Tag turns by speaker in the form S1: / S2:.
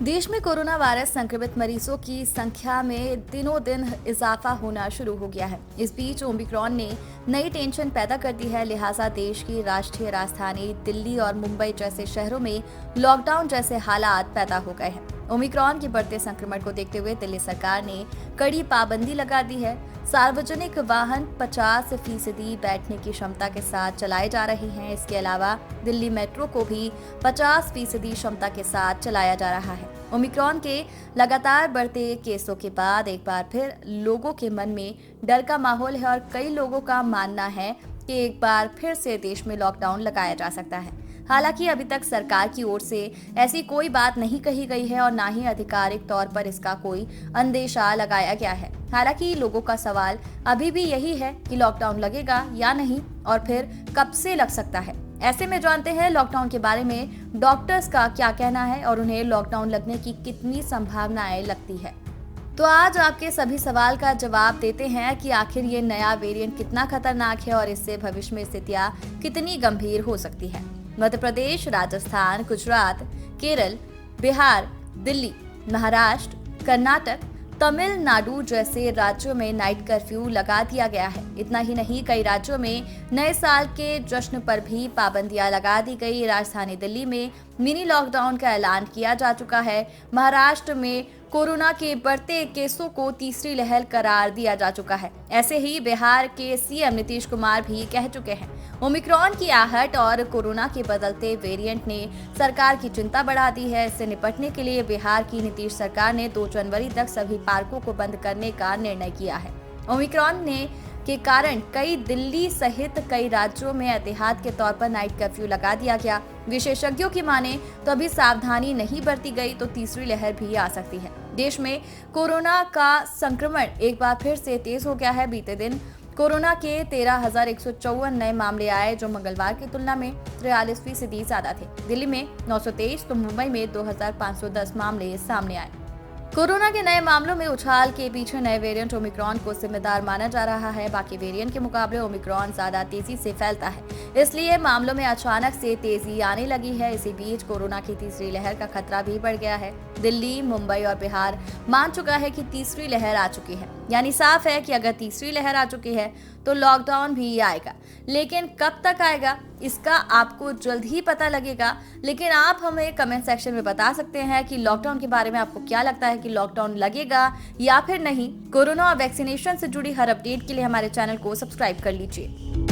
S1: देश में corona virus संक्रमित मरीजों की संख्या में दिनों दिन इजाफा होना शुरू हो गया है। इस बीच ओमिक्रॉन ने नई टेंशन पैदा कर दी है, लिहाजा देश की राष्ट्रीय राजधानी दिल्ली और मुंबई जैसे शहरों में लॉकडाउन जैसे हालात पैदा हो गए हैं। ओमिक्रॉन के बढ़ते संक्रमण को देखते हुए दिल्ली सरकार ने कड़ी पाबंदी लगा दी है। सार्वजनिक वाहन 50% बैठने की क्षमता के साथ चलाए जा रहे हैं। इसके अलावा दिल्ली मेट्रो को भी 50% क्षमता के साथ चलाया जा रहा है। ओमिक्रॉन के लगातार बढ़ते केसों के बाद एक बार फिर लोगों के मन में डर का माहौल है और कई लोगों का मानना है कि एक बार फिर से देश में लॉकडाउन लगाया जा सकता है। हालांकि अभी तक सरकार की ओर से ऐसी कोई बात नहीं कही गई है और ना ही आधिकारिक तौर पर इसका कोई अंदेशा लगाया गया है। हालांकि लोगों का सवाल अभी भी यही है कि लॉकडाउन लगेगा या नहीं और फिर कब से लग सकता है। ऐसे में जानते हैं लॉकडाउन के बारे में डॉक्टर्स का क्या कहना है और उन्हें लॉकडाउन लगने की कितनी संभावनाएं लगती है। तो आज आपके सभी सवाल का जवाब देते हैं कि आखिर ये नया वेरिएंट कितना खतरनाक है और इससे भविष्य में स्थितियां कितनी गंभीर हो सकती है। मध्य प्रदेश, राजस्थान, गुजरात, केरल, बिहार, दिल्ली, महाराष्ट्र, कर्नाटक, तमिलनाडु जैसे राज्यों में नाइट कर्फ्यू लगा दिया गया है। इतना ही नहीं, कई राज्यों में नए साल के जश्न पर भी पाबंदियां लगा दी गई। राजधानी दिल्ली में मिनी लॉकडाउन का ऐलान किया जा चुका है। महाराष्ट्र में कोरोना के बढ़ते केसों को तीसरी लहर करार दिया जा चुका है। ऐसे ही बिहार के सीएम नीतीश कुमार भी कह चुके हैं। ओमिक्रॉन की आहट और कोरोना के बदलते वेरिएंट ने सरकार की चिंता बढ़ा दी है। इससे निपटने के लिए बिहार की नीतीश सरकार ने 2 जनवरी तक सभी पार्कों को बंद करने का निर्णय किया है। ओमिक्रॉन के कारण कई दिल्ली सहित कई राज्यों में एहतियात के तौर पर नाइट कर्फ्यू लगा दिया गया। विशेषज्ञों की माने तो अभी सावधानी नहीं बरती गई तो तीसरी लहर भी आ सकती है। देश में कोरोना का संक्रमण एक बार फिर से तेज हो गया है। बीते दिन कोरोना के 13,154 नए मामले आए, जो मंगलवार की तुलना में 43% ज्यादा थे। दिल्ली में 923 तो मुंबई में 2,510 मामले सामने आए। कोरोना के नए मामलों में उछाल के पीछे नए वेरिएंट ओमिक्रॉन को जिम्मेदार माना जा रहा है। बाकी वेरिएंट के मुकाबले ओमिक्रॉन ज्यादा तेजी से फैलता है, इसलिए मामलों में अचानक से तेजी आने लगी है। इसी बीच कोरोना की तीसरी लहर का खतरा भी बढ़ गया है। दिल्ली, मुंबई और बिहार मान चुका है कि तीसरी लहर आ चुकी है, यानी साफ है कि अगर तीसरी लहर आ चुकी है तो लॉकडाउन भी आएगा। लेकिन कब तक आएगा इसका आपको जल्द ही पता लगेगा। लेकिन आप हमें कमेंट सेक्शन में बता सकते हैं कि लॉकडाउन के बारे में आपको क्या लगता है कि लॉकडाउन लगेगा या फिर नहीं। कोरोना और वैक्सीनेशन से जुड़ी हर अपडेट के लिए हमारे चैनल को सब्सक्राइब कर लीजिए।